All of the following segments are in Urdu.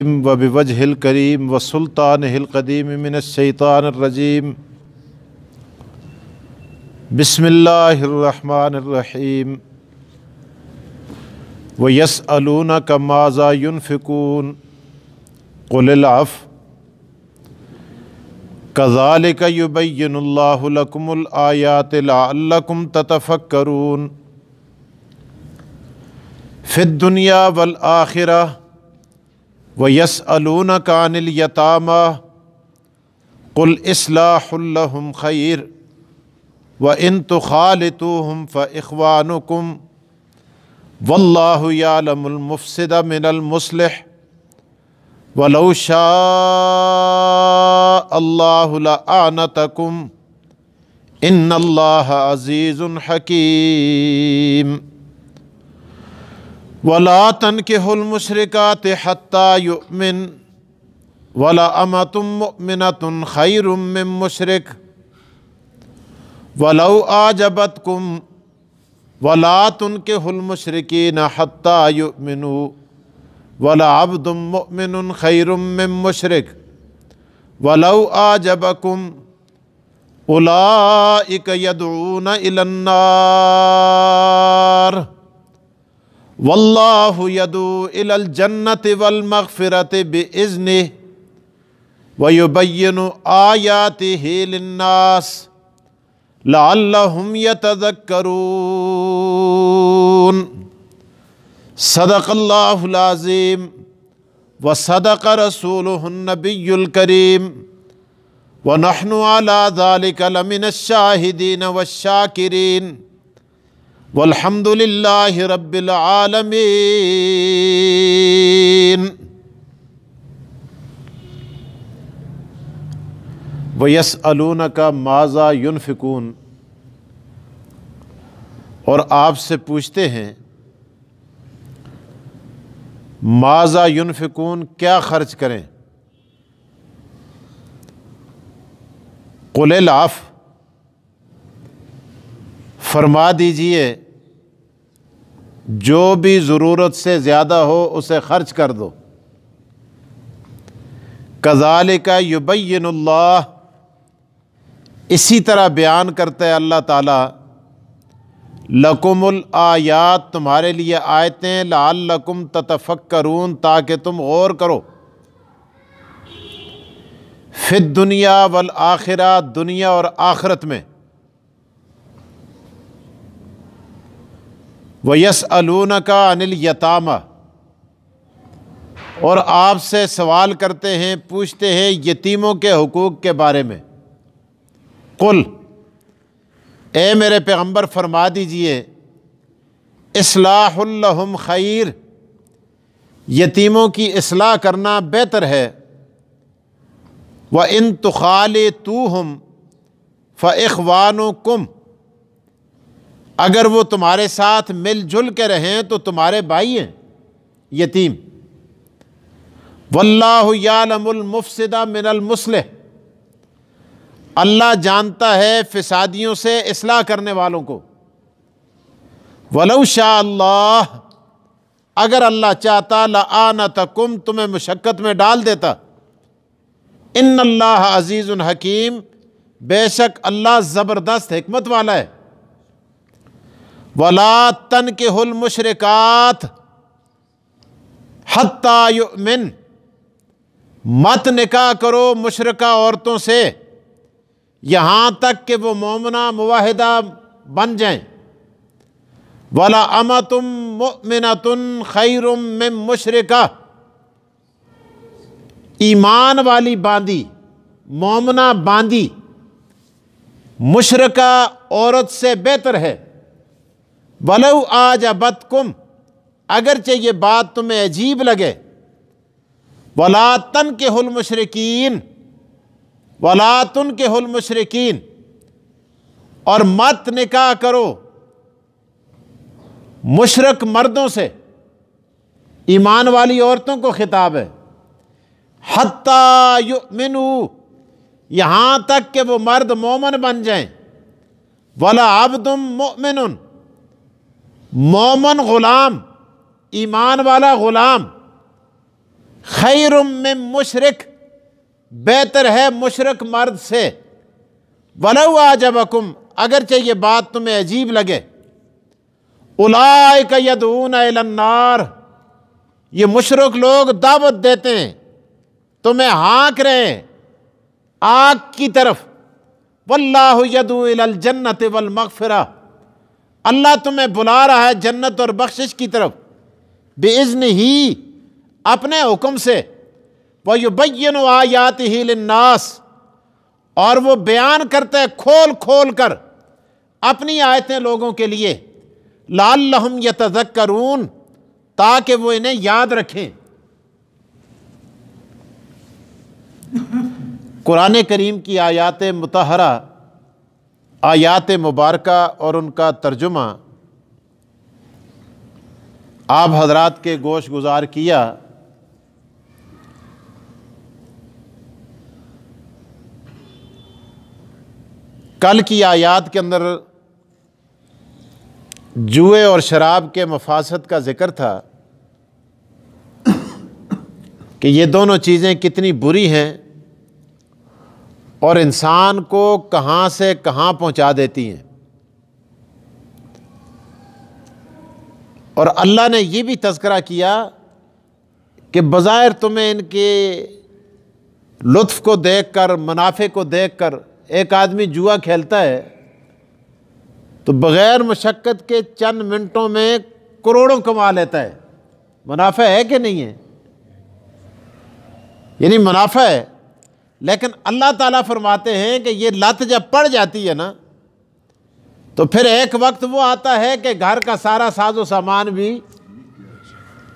وبوجہ الکریم وسلطانہ القدیم من الشیطان الرجیم بسم اللہ الرحمن الرحیم وَيَسْأَلُونَكَ مَاذَا يُنْفِقُونَ قُلِ الْعَفْوَ كَذَلِكَ يُبَيِّنُ اللَّهُ لَكُمُ الْآيَاتِ لَعَلَّكُمْ تَتَفَكَّرُونَ فِي الدُّنْيَا وَالْآخِرَةِ وَيَسْأَلُونَكَ عَنِ الْيَتَامَى قُلْ إِصْلَاحٌ لَهُمْ خَيْرٌ وَإِن تُخَالِطُوهُمْ فَإِخْوَانُكُمْ وَاللَّهُ يَعْلَمُ الْمُفْسِدَ مِنَ الْمُصْلِحِ وَلَوْ شَاءَ اللَّهُ لَأَعْنَتَكُمْ إِنَّ اللَّهَ عَزِيزٌ حَكِيمٌ وَلَا تَنكِحُوا الْمُشْرِكَاتِ حَتَّى يُؤْمِنَ وَلَأَمَةٌ مُؤْمِنَةٌ خَيْرٌ مِّن مُشْرِكٍ وَلَوْ أَعْجَبَتْكُمْ وَلَا تُنكِحُوا الْمُشْرِكِينَ حَتَّى يُؤْمِنُوا وَلَعَبْدٌ مُؤْمِنٌ خَيْرٌ مِّن مُشْرِكٍ وَلَوْ أَعْجَبَكُمْ أُولَٰئِكَ يَدْعُونَ إِلَى النَّارِ وَاللَّهُ يَدْعُو إِلَى الْجَنَّةِ وَالْمَغْفِرَةِ بِإِذْنِهِ وَيُبَيِّنُ آيَاتِهِ لِلنَّاسِ لَعَلَّهُمْ يَتَذَكَّرُونَ صدق اللہ العظیم وصدق رسولہ النبی الکریم ونحن علی ذلک لمن الشاہدین والشاکرین والحمد للہ رب العالمین۔ وَيَسْأَلُونَكَ مَاذَا يُنْفِقُونَ، اور آپ سے پوچھتے ہیں ماذا ينفقون، کیا خرچ کریں؟ قُلِ الْعَفْوَ، فرما دیجئے جو بھی ضرورت سے زیادہ ہو اسے خرچ کر دو۔ كَذَلِكَ يُبَيِّنُ اللَّهُ، اسی طرح بیان کرتا ہے اللہ تعالیٰ، لَكُمُ الْآيَاتِ، تمہارے لیے آیتیں، لَعَلَّكُمْ تَتَفَكَّرُونَ، تاکہ تم غور کرو۔ فِي الدُّنْيَا وَالْآخِرَةِ، دنیا اور آخرت میں۔ وَيَسْأَلُونَكَ عَنِ الْيَتَامَى، اور آپ سے سوال کرتے ہیں، پوچھتے ہیں یتیموں کے حقوق کے بارے میں۔ قل، اے میرے پیغمبر فرما دیجئے، اصلاح لہم خیر، یتیموں کی اصلاح کرنا بہتر ہے۔ وَإِن تُخَالِطُوهُمْ فَإِخْوَانُكُمْ، اگر وہ تمہارے ساتھ مل جل کے رہیں تو تمہارے بھائی ہیں یتیم۔ وَاللَّهُ يَعْلَمُ الْمُفْسِدَ مِنَ الْمُصْلِحِ، اللہ جانتا ہے فسادیوں سے اصلاح کرنے والوں کو۔ وَلَوْ شَاءَ اللَّهُ، اگر اللہ چاہتا، لَأَعْنَتَكُمْ، تمہیں مشقت میں ڈال دیتا۔ اِنَّ اللَّهَ عَزِيزٌ حَكِيمٌ، بے شک اللہ زبردست حکمت والا ہے۔ وَلَا تَنكِحُوا الْمُشْرِكَاتِ حَتَّى يُؤْمِنْ، مت نکاح کرو مشرکہ عورتوں سے یہاں تک کہ وہ مومنہ معاہدہ بن جائیں۔ وَلَأَمَةٌ مُؤْمِنَةٌ خَيْرٌ مِّن مُشْرِكَةٍ، ایمان والی باندی، مومنہ باندی مشرکہ عورت سے بہتر ہے۔ وَلَوْ أَعْجَبَتْكُمْ، اگرچہ یہ بات تمہیں عجیب لگے۔ وَلَا تَنكِحُوا الْمُشْرِكِينَ، وَلَا تُنكِحُوا الْمُشْرِكِينَ، اور مت نکاح کرو مشرک مردوں سے، ایمان والی عورتوں کو خطاب ہے۔ حَتَّى يُؤْمِنُوا، یہاں تک کہ وہ مرد مومن بن جائیں۔ وَلَعَبْدٌ مُؤْمِنٌ، مومن غلام، ایمان والا غلام، خیر من مشرک، بہتر ہے مشرک مرد سے، ولو اعجبکم، اگرچہ یہ بات تمہیں عجیب لگے، اولئک یدعون الی النار، یہ مشرک لوگ دعوت دیتے ہیں، تمہیں ہانک رہے ہیں آگ کی طرف، واللہ یدعو الی الجنۃ والمغفرہ، اللہ تمہیں بلا رہا ہے جنت اور بخشش کی طرف، بِإِذْنِهِ، اپنے حکم سے، وَيُبَيِّنُ آیَاتِهِ لِلنَّاسِ، اور وہ بیان کرتا ہے کھول کھول کر اپنی آیتیں لوگوں کے لیے، لَعَلَّهُمْ يَتَذَكَّرُونَ، تاکہ وہ انہیں یاد رکھیں۔ قرآن کریم کی آیات مطہرہ، آیات مبارکہ اور ان کا ترجمہ آپ حضرات کے گوش گزار کیا۔ کل کی آیات کے اندر جوئے اور شراب کے مفاسد کا ذکر تھا کہ یہ دونوں چیزیں کتنی بری ہیں اور انسان کو کہاں سے کہاں پہنچا دیتی ہیں، اور اللہ نے یہ بھی تذکرہ کیا کہ بظاہر تمہیں ان کے لطف کو دیکھ کر، منافع کو دیکھ کر، ایک آدمی جوا کھیلتا ہے تو بغیر مشقت کے چند منٹوں میں کروڑوں کما لیتا ہے، منافع ہے کہ نہیں ہے؟ یعنی منافع ہے، لیکن اللہ تعالیٰ فرماتے ہیں کہ یہ لت جب پڑ جاتی ہے نا تو پھر ایک وقت وہ آتا ہے کہ گھر کا سارا ساز و سامان بھی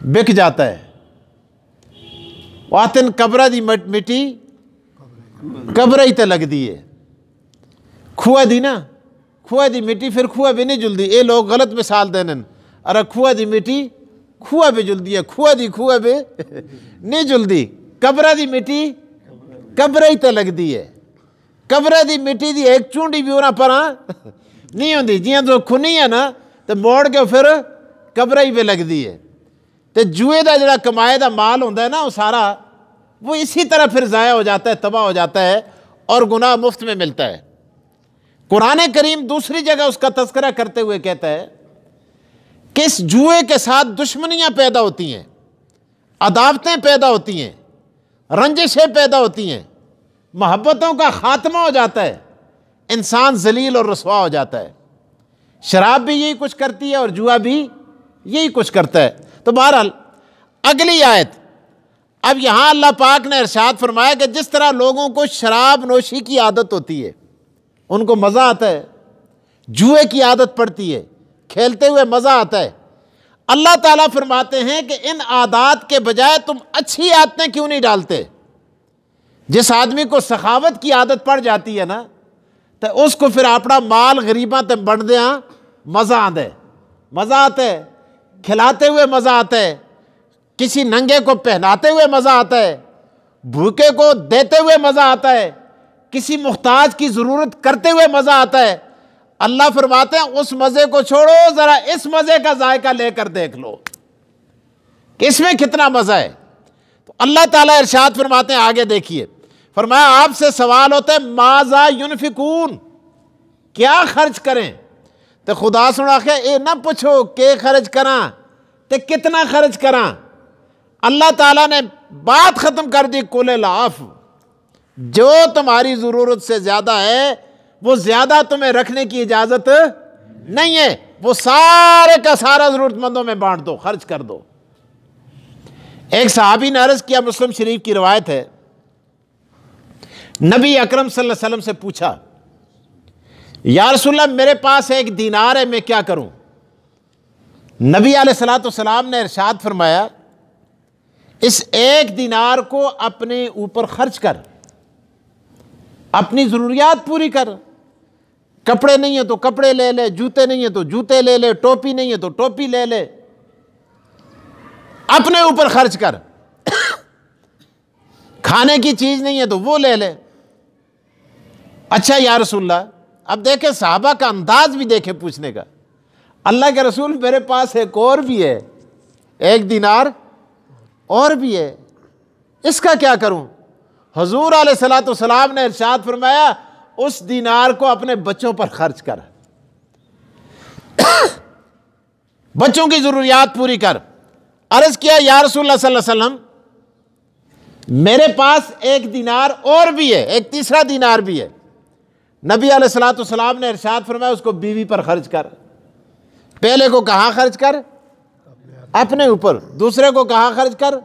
بک جاتا ہے۔ واتن قبرہ دی مٹی قبرہ ہی تے لگ دی ہے، کھوہ دی نا، کھوہ دی مٹی پھر کھوہ بھی نہیں جلدی، اے لوگ غلط مثال دینن، ارے کھوہ دی مٹی کھوہ بھی جلدی ہے، کھوہ بھی نہیں جلدی، قبرہ دی مٹی قبرہ ہی تے لگ دی ہے، قبرہ دی مٹی دی ایک چونڈی بھی انہاں پر نہیں ہوندی، جیاں تو کھنی ہے نا تو موڑ کے پھر قبرہ ہی پہ لگ دی ہے۔ تو جوئے دا جڑا کمائے دا مال ہوندہ ہے نا وہ سارا وہ اسی طرح پھر ضائع ہو جاتا ہے، تباہ ہو جاتا ہے اور گناہ مفت میں ملتا ہے۔ قرآن کریم دوسری جگہ اس کا تذکرہ کرتے ہوئے کہتا ہے کہ اس جوئے کے ساتھ دشمنیاں پیدا ہوتی ہیں، عداوتیں پیدا ہوتی ہیں، رنجشیں پیدا ہوتی ہیں، محبتوں کا خاتمہ ہو جاتا ہے، انسان ذلیل اور رسوا ہو جاتا ہے۔ شراب بھی یہی کچھ کرتی ہے اور جوا بھی یہی کچھ کرتا ہے۔ تو بہرحال اگلی آیت، اب یہاں اللہ پاک نے ارشاد فرمایا کہ جس طرح لوگوں کو شراب نوشی کی عادت ہوتی ہے، ان کو مزہ آتا ہے، جوئے کی عادت پڑتی ہے، کھیلتے ہوئے مزہ آتا ہے، اللہ تعالیٰ فرماتے ہیں کہ ان عادات کے بجائے تم اچھی عادتیں کیوں نہیں ڈالتے؟ جس آدمی کو سخاوت کی عادت پڑ جاتی ہے نا تو اس کو پھر اپنا مال غریباں تے بنڈ دیاں مزہ آتا ہے، مزہ آتا ہے، کھلاتے ہوئے مزہ آتا ہے، کسی ننگے کو پہناتے ہوئے مزہ آتا ہے، بھوکے کو دیتے ہوئے مزہ آتا ہے، کسی محتاج کی ضرورت کرتے ہوئے مزہ آتا ہے۔ اللہ فرماتے ہیں اس مزے کو چھوڑو، ذرا اس مزے کا ذائقہ لے کر دیکھ لو کہ اس میں کتنا مزہ ہے۔ تو اللہ تعالیٰ ارشاد فرماتے ہیں، آگے دیکھیے، فرمایا آپ سے سوال ہوتا ہے ماذا ینفقون، کیا خرچ کریں؟ تو خدا سنا کہ اے نہ پوچھو کہ خرچ کراں تے کتنا خرچ کراں، اللہ تعالیٰ نے بات ختم کر دی، کل العف، جو تمہاری ضرورت سے زیادہ ہے وہ زیادہ تمہیں رکھنے کی اجازت نہیں ہے، وہ سارے کا سارا ضرورت مندوں میں بانٹ دو، خرچ کر دو۔ ایک صحابی نے عرض کیا، مسلم شریف کی روایت ہے، نبی اکرم صلی اللہ علیہ وسلم سے پوچھا، یا رسول اللہ میرے پاس ایک دینار ہے، میں کیا کروں؟ نبی علیہ السلام نے ارشاد فرمایا، اس ایک دینار کو اپنے اوپر خرچ کر، اپنی ضروریات پوری کر، کپڑے نہیں ہیں تو کپڑے لے لے، جوتے نہیں ہیں تو جوتے لے لے، ٹوپی نہیں ہے تو ٹوپی لے لے، اپنے اوپر خرچ کر، کھانے کی چیز نہیں ہے تو وہ لے لے۔ اچھا یا رسول اللہ، اب دیکھیں صحابہ کا انداز بھی دیکھیں پوچھنے کا، اللہ کے رسول میرے پاس ایک اور بھی ہے، ایک دینار اور بھی ہے، اس کا کیا کروں؟ حضور علیہ الصلوۃ والسلام نے ارشاد فرمایا اس دینار کو اپنے بچوں پر خرچ کر، بچوں کی ضروریات پوری کر۔ عرض کیا یا رسول اللہ صلی اللہ علیہ وسلم میرے پاس ایک دینار اور بھی ہے، ایک تیسرا دینار بھی ہے۔ نبی علیہ الصلوۃ والسلام نے ارشاد فرمایا اس کو بیوی پر خرچ کر۔ پہلے کو کہاں خرچ کر؟ اپنے اوپر۔ دوسرے کو کہاں خرچ کر؟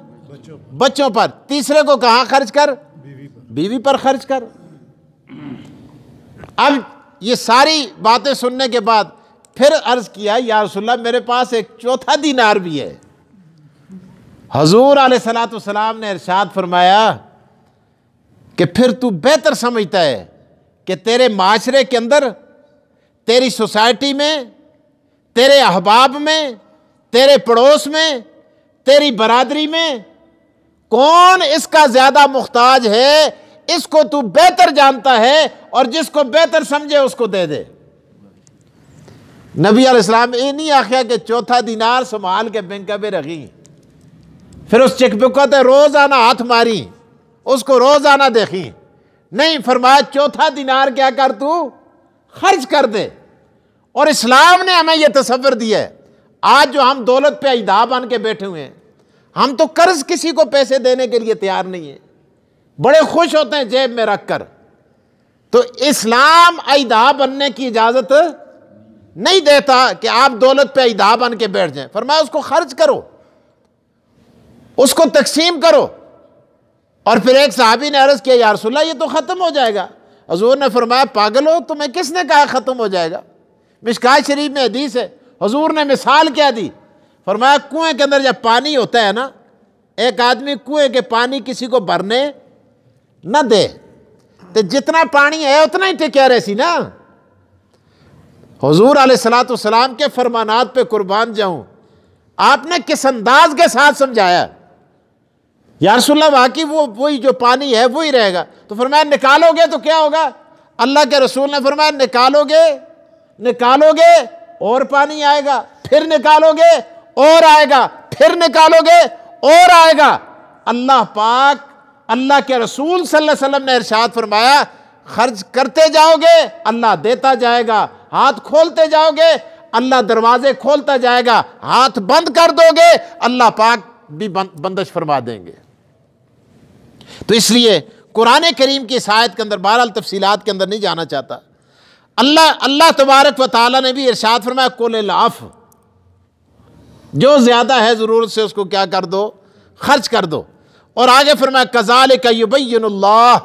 بچوں پر۔ تیسرے کو کہاں خرچ کر؟ بیوی پر خرچ کر۔ اب یہ ساری باتیں سننے کے بعد پھر عرض کیا یا رسول اللہ میرے پاس ایک چوتھا دینار بھی ہے۔ حضور علیہ الصلوۃ والسلام نے ارشاد فرمایا کہ پھر تو بہتر سمجھتا ہے کہ تیرے معاشرے کے اندر، تیری سوسائٹی میں، تیرے احباب میں، تیرے پڑوس میں، تیری برادری میں کون اس کا زیادہ محتاج ہے، اس کو تو بہتر جانتا ہے، اور جس کو بہتر سمجھے اس کو دے دے۔ نبی علیہ السلام یہ نہیں آخیا کہ چوتھا دینار سنبھال کے بینک میں رکھی، پھر اس چیک بک کو روزانہ ہاتھ ماری، اس کو روزانہ دیکھی۔ نہیں، فرمایا چوتھا دینار کیا کر تو خرچ کر دے۔ اور اسلام نے ہمیں یہ تصور دیا ہے۔ آج جو ہم دولت پہ ایدا بن کے بیٹھے ہوئے ہیں، ہم تو قرض کسی کو پیسے دینے کے لیے تیار نہیں ہیں، بڑے خوش ہوتے ہیں جیب میں رکھ کر۔ تو اسلام ایدا بننے کی اجازت نہیں دیتا کہ آپ دولت پہ ایدا بن کے بیٹھ جائیں۔ فرمایا اس کو خرچ کرو، اس کو تقسیم کرو۔ اور پھر ایک صحابی نے عرض کیا یا رسول اللہ یہ تو ختم ہو جائے گا۔ حضور نے فرمایا پاگل ہو، تمہیں کس نے کہا ختم ہو جائے گا؟ مشکوٰۃ شریف میں حدیث ہے، حضور نے مثال کیا دی؟ فرمایا کنویں کے اندر جب پانی ہوتا ہے نا، ایک آدمی کنویں کے پانی کسی کو بھرنے نہ دے تو جتنا پانی ہے اتنا ہی ٹکیا رہسی نا۔ حضور علیہ الصلوۃ والسلام کے فرمانات پہ قربان جاؤں، آپ نے کس انداز کے ساتھ سمجھایا یا رسول اللہ واقعی وہی جو پانی ہے وہی رہے گا۔ تو فرمایا نکالو گے تو کیا ہوگا؟ اللہ کے رسول نے فرمایا نکالو گے اور پانی آئے گا، پھر نکالو گے اور آئے گا، پھر نکالو گے اور آئے گا۔ اللہ پاک، اللہ کے رسول صلی اللہ علیہ وسلم نے ارشاد فرمایا خرچ کرتے جاؤ گے اللہ دیتا جائے گا، ہاتھ کھولتے جاؤ گے اللہ دروازے کھولتا جائے گا، ہاتھ بند کر دو گے اللہ پاک بھی بندش فرما دیں گے۔ تو اس لیے قرآن کریم کی اس آیت کے اندر، بہرحال تفصیلات کے اندر نہیں جانا چاہتا، اللہ تبارک و تعالیٰ نے بھی ارشاد فرمایا قل العفو، جو زیادہ ہے ضرورت سے اس کو کیا کر دو؟ خرچ کر دو۔ اور آگے فرمایا کذالک یبین اللہ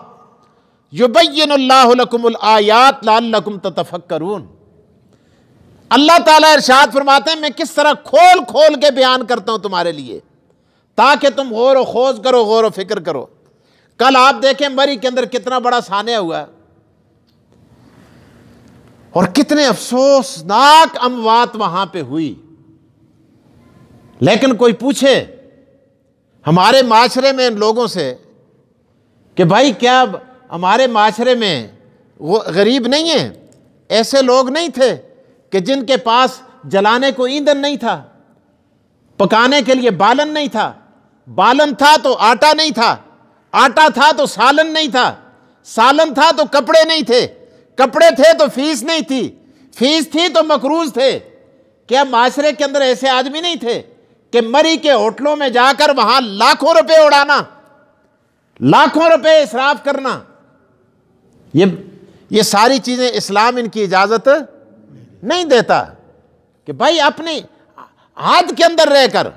لکم الآیات لعلکم تتفکرون۔ اللہ تعالیٰ ارشاد فرماتے ہیں میں کس طرح کھول کھول کے بیان کرتا ہوں تمہارے لیے تاکہ تم غور و خوض کرو، غور و فکر کرو۔ کل آپ دیکھیں مری کے اندر کتنا بڑا سانحہ ہوا ہے اور کتنے افسوسناک اموات وہاں پہ ہوئی، لیکن کوئی پوچھے ہمارے معاشرے میں ان لوگوں سے کہ بھائی کیا ہمارے معاشرے میں وہ غریب نہیں ہیں؟ ایسے لوگ نہیں تھے کہ جن کے پاس جلانے کو ایندھن نہیں تھا، پکانے کے لیے بالن نہیں تھا، بالن تھا تو آٹا نہیں تھا، آٹا تھا تو سالن نہیں تھا، سالن تھا تو کپڑے نہیں تھے، کپڑے تھے تو فیس نہیں تھی، فیس تھی تو مقروض تھے۔ کیا معاشرے کے اندر ایسے آدمی نہیں تھے کہ مری کے ہوٹلوں میں جا کر وہاں لاکھوں روپے اڑانا، لاکھوں روپے اسراف کرنا؟ یہ ساری چیزیں اسلام ان کی اجازت نہیں دیتا کہ بھائی اپنی حد کے اندر رہ کر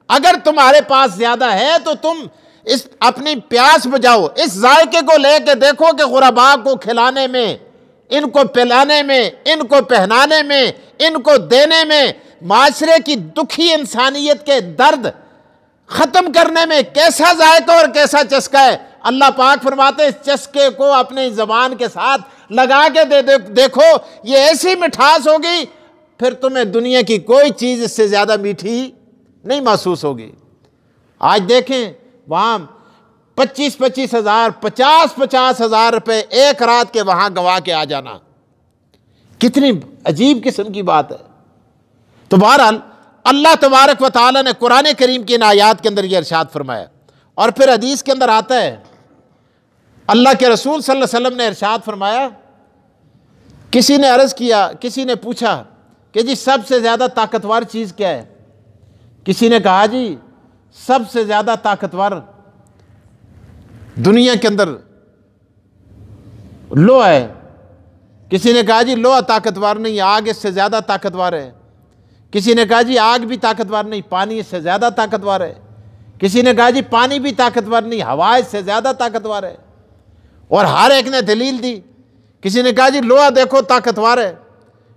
اگر تمہارے پاس زیادہ ہے تو تم اس اپنی پیاس بجھاؤ، اس ذائقے کو لے کے دیکھو کہ غرباء کو کھلانے میں، ان کو پلانے میں، ان کو پہنانے میں، ان کو دینے میں، معاشرے کی دکھی انسانیت کے درد ختم کرنے میں کیسا ذائقہ اور کیسا چسکا ہے۔ اللہ پاک فرماتے ہیں اس چسکے کو اپنی زبان کے ساتھ لگا کے دیکھو، یہ ایسی مٹھاس ہوگی پھر تمہیں دنیا کی کوئی چیز اس سے زیادہ میٹھی نہیں محسوس ہوگی۔ آج دیکھیں وہاں 25,000 ہزار 50,000 ہزار روپے ایک رات کے وہاں گوا کے آ جانا، کتنی عجیب قسم کی بات ہے۔ تو بہرحال اللہ تبارک و تعالیٰ نے قرآن کریم کی ان آیات کے اندر یہ ارشاد فرمایا اور پھر حدیث کے اندر آتا ہے اللہ کے رسول صلی اللہ علیہ وسلم نے ارشاد فرمایا، کسی نے عرض کیا، کسی نے پوچھا کہ جی سب سے زیادہ طاقتور چیز کیا ہے؟ کسی نے کہا جی سب سے زیادہ طاقتور دنیا کے اندر لوہا ہے۔ کسی نے کہا جی لوہا طاقتور نہیں، آگ اس سے زیادہ طاقتور ہے۔ کسی نے کہا جی آگ بھی طاقتور نہیں، پانی اس سے زیادہ طاقتور ہے۔ کسی نے کہا جی پانی بھی طاقتور نہیں، ہوا اس سے زیادہ طاقتور ہے۔ اور ہر ایک نے دلیل دی۔ کسی نے کہا جی لوہا دیکھو طاقتور ہے،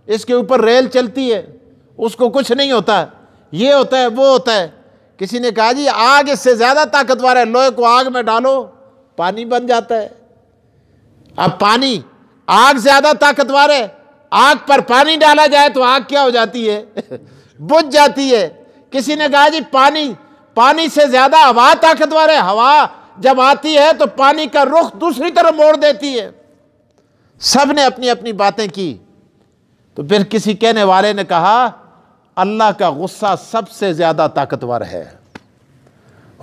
اس کے اوپر ریل چلتی ہے، اس کو کچھ نہیں ہوتا، یہ ہوتا ہے وہ ہوتا ہے۔ کسی نے کہا جی آگ اس سے زیادہ طاقتور ہے، لوہے کو آگ میں ڈالو پانی بن جاتا ہے۔ اب پانی، آگ زیادہ طاقتور ہے، آگ پر پانی ڈالا جائے تو آگ کیا ہو جاتی ہے؟ بجھ جاتی ہے۔ کسی نے کہا جی پانی سے زیادہ ہوا طاقتور ہے، ہوا جب آتی ہے تو پانی کا رخ دوسری طرف موڑ دیتی ہے۔ سب نے اپنی اپنی باتیں کی۔ تو پھر کسی کہنے والے نے کہا اللہ کا غصہ سب سے زیادہ طاقتور ہے۔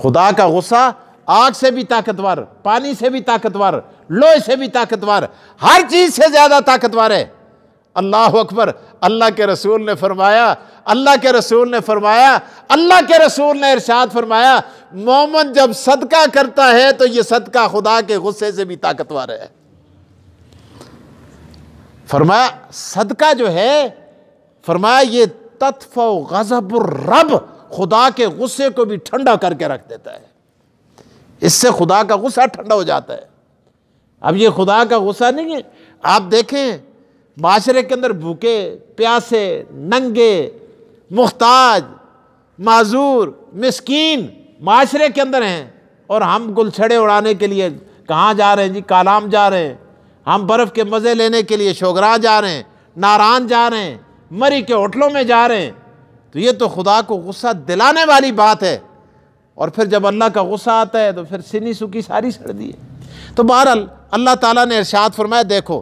خدا کا غصہ آگ سے بھی طاقتور، پانی سے بھی طاقتور، لوہے سے بھی طاقتور، ہر چیز سے زیادہ طاقتور ہے۔ اللہ اکبر۔ اللہ کے رسول نے فرمایا، اللہ کے رسول نے ارشاد فرمایا، مومن جب صدقہ کرتا ہے تو یہ صدقہ خدا کے غصے سے بھی طاقتور ہے۔ فرمایا صدقہ جو ہے، فرمایا یہ تطفو غضب الرب، خدا کے غصے کو بھی ٹھنڈا کر کے رکھ دیتا ہے۔ اس سے خدا کا غصہ ٹھنڈا ہو جاتا ہے۔ اب یہ خدا کا غصہ نہیں ہے۔ آپ دیکھیں معاشرے کے اندر بھوکے پیاسے، ننگے، محتاج، معذور، مسکین معاشرے کے اندر ہیں، اور ہم گلچھڑے اڑانے کے لیے کہاں جا رہے ہیں جی؟ کالام جا رہے ہیں، ہم برف کے مزے لینے کے لیے شوگراں جا رہے ہیں، ناران جا رہے ہیں، مری کے ہوٹلوں میں جا رہے ہیں۔ تو یہ تو خدا کو غصہ دلانے والی بات ہے۔ اور پھر جب اللہ کا غصہ آتا ہے تو پھر سینی سکی ساری سڑ دی ہے۔ تو بہرحال اللہ تعالیٰ نے ارشاد فرمایا، دیکھو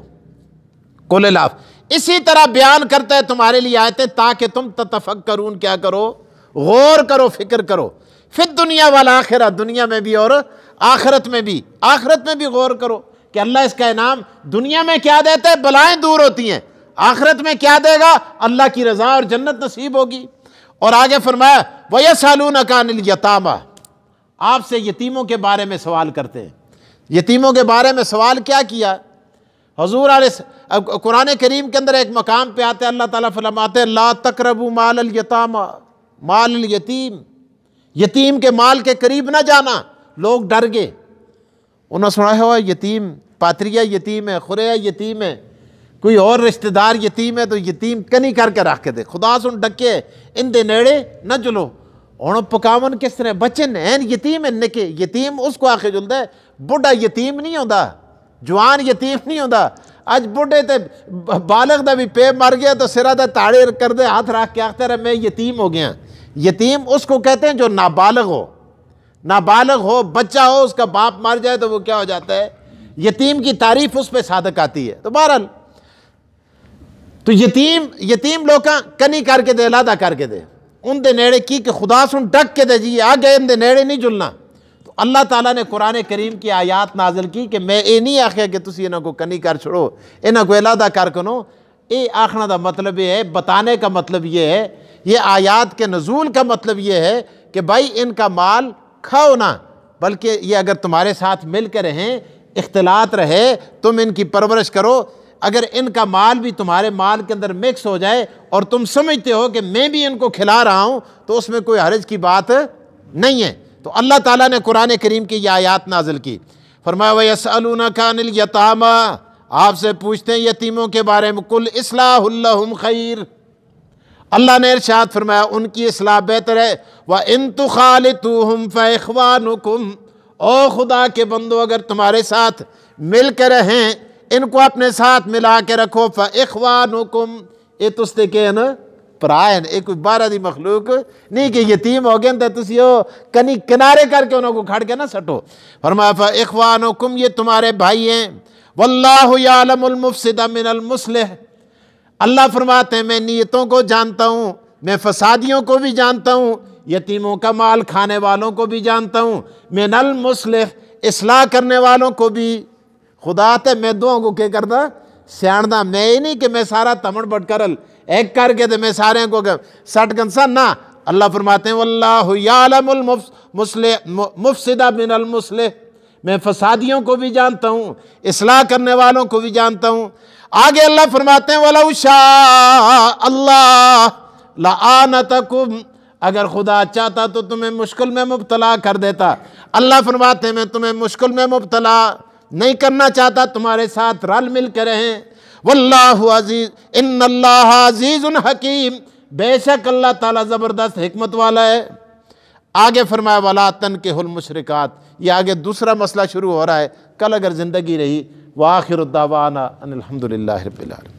کل الاف اسی طرح بیان کرتا ہے تمہارے لیے آیتیں تاکہ تم تتفکرون، کیا کرو؟ غور کرو، فکر کرو، فی الدنیا والآخرہ، دنیا میں بھی اور آخرت میں بھی۔ آخرت میں بھی غور کرو کہ اللہ اس کا انعام دنیا میں کیا دیتا ہے، بلائیں دور ہوتی ہیں، آخرت میں کیا دے گا، اللہ کی رضا اور جنت نصیب ہوگی۔ اور آگے فرمایا وَيَسْأَلُونَكَ عَنِ الْيَتَامَى، آپ سے یتیموں کے بارے میں سوال کرتے ہیں۔ یتیموں کے بارے میں سوال کیا کیا حضور علیہ قرآن کریم کے اندر ایک مقام پہ آتے ہیں، اللہ تعالیٰ فرماتے ہیں لا تقربوا مال الیتامى، مال الیتیم، یتیم کے مال کے قریب نہ جانا۔ لوگ ڈر گئے، انہوں نے سنا ہوا یتیم، پاتریا یتیم ہے، خوریا یتیم ہے، کوئی اور رشتہ دار یتیم ہے تو یتیم کنی کر کے رکھ کے دے، خدا سن ڈکے ان دے نیڑے نہ چلو۔ ہوں پکاون کس طرح بچے نین یتیم ہے، نکے یتیم اس کو آخے جلد ہے، بڑھا یتیم نہیں ہوندا، جوان یتیم نہیں ہوندا۔ اج بڑھے تے بالغ دا بھی پے مر گیا تو سرا دا تاڑے کر دے، ہاتھ رکھ کے آختے رہے میں یتیم ہو گیا۔ یتیم اس کو کہتے ہیں جو نابالغ ہو، نابالغ ہو، بچہ ہو، اس کا باپ مر جائے تو وہ کیا ہو جاتا ہے، یتیم کی تعریف اس پہ صادق آتی ہے۔ تو بہرحال تو یتیم لوکاں کنی کر کے دے، علیحدہ کر کے دے، ان دے نیڑے کی کہ خدا سن ڈک کے دے جی آگے ان دے نیڑے نہیں جلنا۔ تو اللہ تعالیٰ نے قرآن کریم کی آیات نازل کی کہ میں اے نہیں آخیا کہ تسی انہاں کو کنی کر چھوڑو، انہاں کو علیحدہ کر کنو۔ اے آخنا دا مطلب یہ ہے، بتانے کا مطلب یہ ہے، یہ آیات کے نزول کا مطلب یہ ہے کہ بھائی ان کا مال کھاؤ نہ، بلکہ یہ اگر تمہارے ساتھ مل کے رہیں، اختلاط رہے، تم ان کی پرورش کرو۔ اگر ان کا مال بھی تمہارے مال کے اندر مکس ہو جائے اور تم سمجھتے ہو کہ میں بھی ان کو کھلا رہا ہوں تو اس میں کوئی حرج کی بات نہیں ہے۔ تو اللہ تعالیٰ نے قرآن کریم کی یہ آیات نازل کی، فرمایا وَيَسْأَلُونَكَ عَنِ الْيَتَامَى، آپ سے پوچھتے ہیں یتیموں کے بارے میں، قُلْ إِصْلَاحٌ لَهُمْ خَيْرٌ، اللہ نے ارشاد فرمایا ان کی اصلاح بہتر ہے۔ وَإِن تُخَالِطُوهُمْ فَإِخْوَانُكُمْ، او خدا کے بندو اگر تمہارے ساتھ مل کے رہیں، ان کو اپنے ساتھ ملا کے رکھو، فَإِخْوَانُكُمْ، یہ تستے کے ہیں نا پرائن، ایک کوئی بارہ دی مخلوق نہیں کہ یتیم ہو گئے تو تسی ہو کنی کنارے کر کے انہوں کو کھڑ کے نہ سٹو۔ فرمایا فَإِخْوَانُكُمْ، یہ تمہارے بھائی ہیں، وَاللَّهُ يَعْلَمُ الْمُفْسِدَ مِنَ الْمُصْلِحِ، اللہ فرماتے ہیں میں نیتوں کو جانتا ہوں، میں فسادیوں کو بھی جانتا ہوں، یتیموں کا مال کھانے والوں کو بھی جانتا ہوں، من المصلح اصلاح کرنے والوں کو بھی۔ خدا تے میں دعاؤں کو کیا کردا سیاندہ، میں ہی نہیں کہ میں سارا تمڑ بٹ کرل ایک کر کے میں سارے کو سٹ گنسا نہ۔ اللہ فرماتے ہیں واللہ یعلم المفسد من المصلح، میں فسادیوں کو بھی جانتا ہوں، اصلاح کرنے والوں کو بھی جانتا ہوں۔ آگے اللہ فرماتے ہیں وَلَوْ شَاءَ اللَّهُ لَأَعْنَتَكُمْ، اگر خدا چاہتا تو تمہیں مشکل میں مبتلا کر دیتا۔ اللہ فرماتے ہیں میں تمہیں مشکل میں مبتلا نہیں کرنا چاہتا، تمہارے ساتھ رل مل کے رہیں۔ واللہ عزیز، ان اللہ عزیز حکیم، بے شک اللہ تعالیٰ زبردست حکمت والا ہے۔ آگے فرمایا وَلَا تَنْكِحُوا الْمُشْرِكَاتِ، یہ آگے دوسرا مسئلہ شروع ہو رہا ہے، کل اگر زندگی رہی۔ وآخر الدعوانا ان الحمد للہ رب العالمین۔